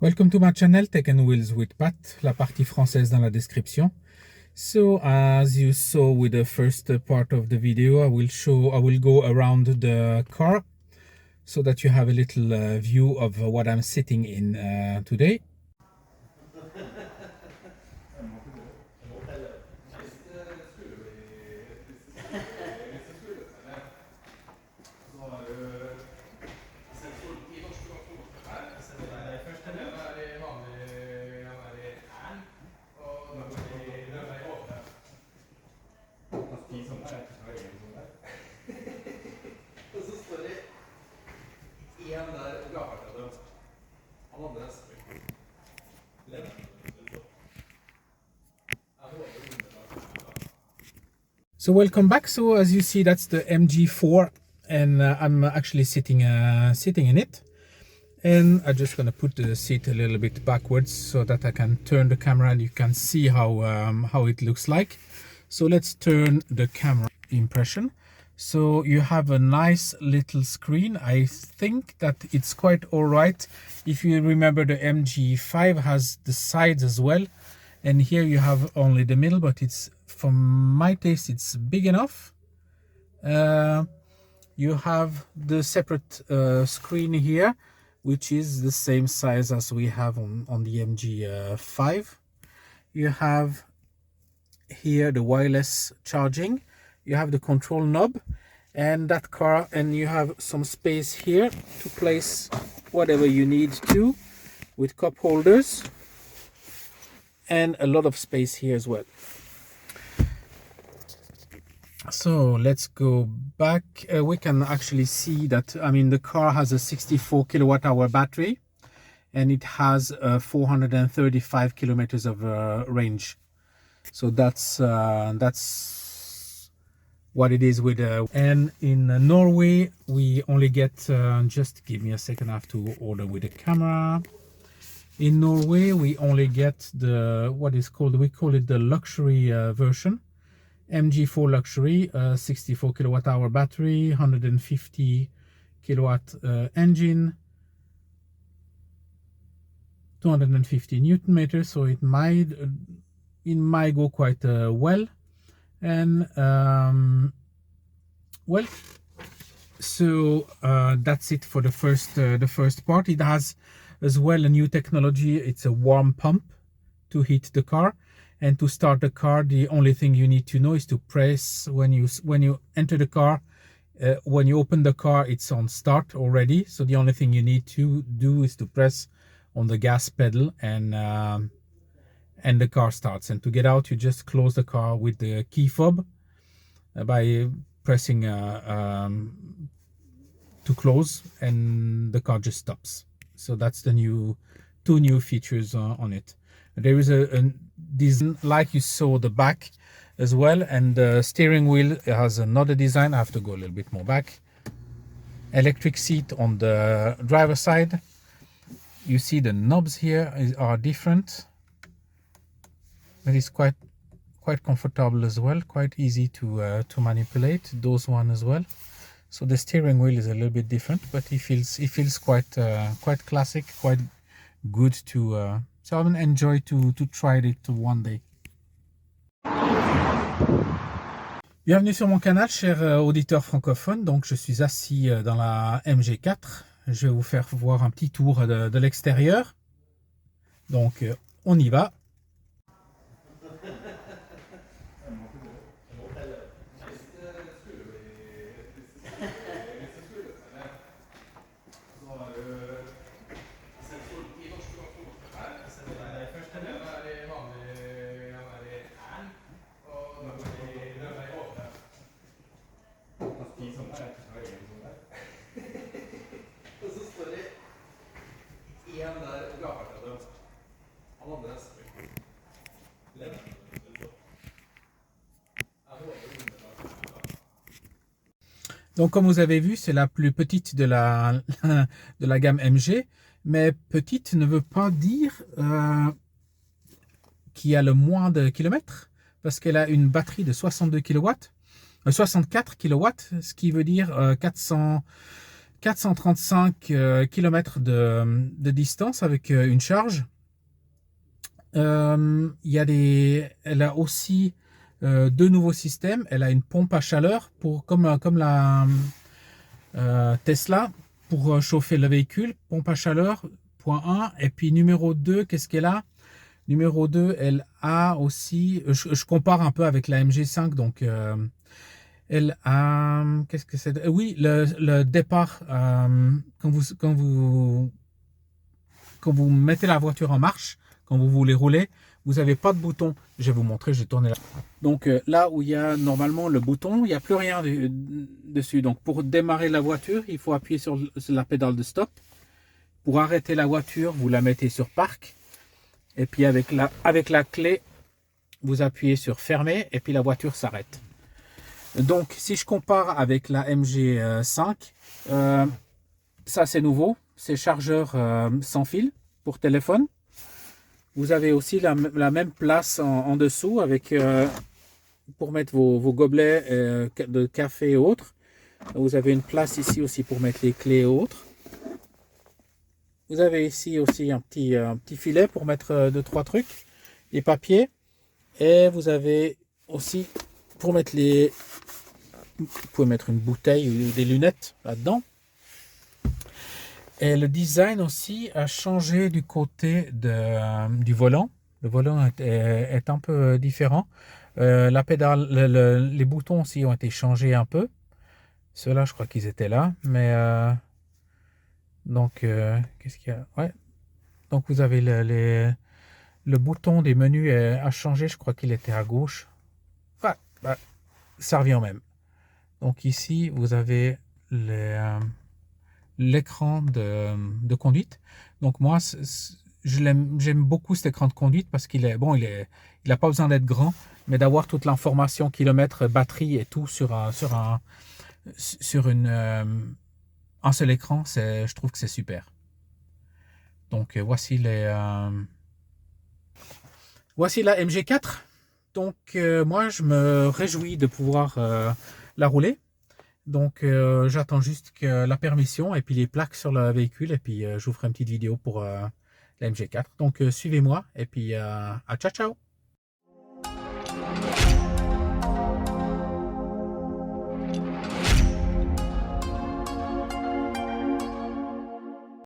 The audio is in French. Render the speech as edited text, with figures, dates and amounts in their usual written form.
Welcome to my channel Tech and Wheels with Pat, la partie française dans la description. So as you saw with the first part of the video, I will go around the car so that you have a little view of what I'm sitting in today. So welcome back. So as you see, that's the MG4 and I'm actually sitting in it, and I'm just gonna put the seat a little bit backwards so that I can turn the camera and you can see how it looks like. So let's turn the camera impression. So you have a nice little screen. I think that it's quite all right. If you remember, the MG5 has the sides as well, and here you have only the middle, but it's, for my taste, it's big enough. You have the separate screen here, which is the same size as we have on the MG5. You have here the wireless charging. You have the control knob and that car, and you have some space here to place whatever you need to, with cup holders and a lot of space here as well. So let's go back. We can actually see that, I mean, the car has a 64 kilowatt-hour battery and it has 435 kilometers of range. So that's what it is with and in Norway we only get just give me a second, I have to order with the camera. In Norway we only get the we call it the luxury version, MG4 luxury, 64 kilowatt-hour battery, 150 kilowatt engine, 250 newton meters, so it might go quite well. And well, so that's it for the first part. It has as well a new technology. It's a warm pump to heat the car, and to start the car, the only thing you need to know is to press when you enter the car. When you open the car, it's on start already, so the only thing you need to do is to press on the gas pedal, and the car starts. And to get out, you just close the car with the key fob by pressing to close, and the car just stops. So that's the two new features on it. There is a design like you saw the back as well, and the steering wheel has another design. I have to go a little bit more back. Electric seat on the driver's side. You see the knobs here are different. But it's quite comfortable as well, quite easy to manipulate. Those one as well. So the steering wheel is a little bit different, but it feels quite classic, quite good to. So I'm gonna enjoy to try it one day. Bienvenue sur mon canal, cher auditeur francophone. Donc je suis assis dans la MG4. Je vais vous faire voir un petit tour de l'extérieur. Donc on y va. Donc comme vous avez vu, c'est la plus petite de la gamme MG, mais petite ne veut pas dire qu'il y a le moins de kilomètres, parce qu'elle a une batterie de 62 kW, 64 kW, ce qui veut dire 400 435 km de distance avec une charge. Elle a aussi deux nouveaux systèmes. Elle a une pompe à chaleur comme la Tesla pour chauffer le véhicule. Pompe à chaleur, point 1. Et puis numéro 2, qu'est-ce qu'elle a? Numéro 2, elle a aussi, je compare un peu avec la MG5, donc elle a, qu'est-ce que c'est? Oui, le départ, quand vous mettez la voiture en marche, quand vous voulez rouler, vous n'avez pas de bouton. Je vais vous montrer, j'ai tourné là. Donc là où il y a normalement le bouton, il n'y a plus rien dessus. Donc pour démarrer la voiture, il faut appuyer sur la pédale de stop. Pour arrêter la voiture, vous la mettez sur parc. Et puis avec la clé, vous appuyez sur fermer et puis la voiture s'arrête. Donc si je compare avec la MG5, ça c'est nouveau, c'est chargeur sans fil pour téléphone. Vous avez aussi la même place en dessous avec pour mettre vos gobelets de café et autres. Vous avez une place ici aussi pour mettre les clés et autres. Vous avez ici aussi un petit filet pour mettre 2-3 trucs, les papiers. Et vous avez aussi pour mettre vous pouvez mettre une bouteille ou des lunettes là-dedans. Et le design aussi a changé du côté du volant. Le volant est un peu différent. La pédale, les boutons aussi ont été changés un peu. Ceux-là, je crois qu'ils étaient là. Mais donc, qu'est-ce qu'il y a? Ouais. Donc, vous avez le bouton des menus a changé. Je crois qu'il était à gauche. Ouais, bah, ça revient au même. Donc ici, vous avez l'écran de conduite. Donc moi, j'aime beaucoup cet écran de conduite parce qu'il est bon, il n'a pas besoin d'être grand, mais d'avoir toute l'information, kilomètres, batterie et tout sur un seul écran, je trouve que c'est super. Donc voici la MG4. Donc moi, je me réjouis de pouvoir la rouler. Donc j'attends juste la permission et puis les plaques sur le véhicule et puis je vous ferai une petite vidéo pour la MG4. Donc suivez-moi et puis à ciao ciao.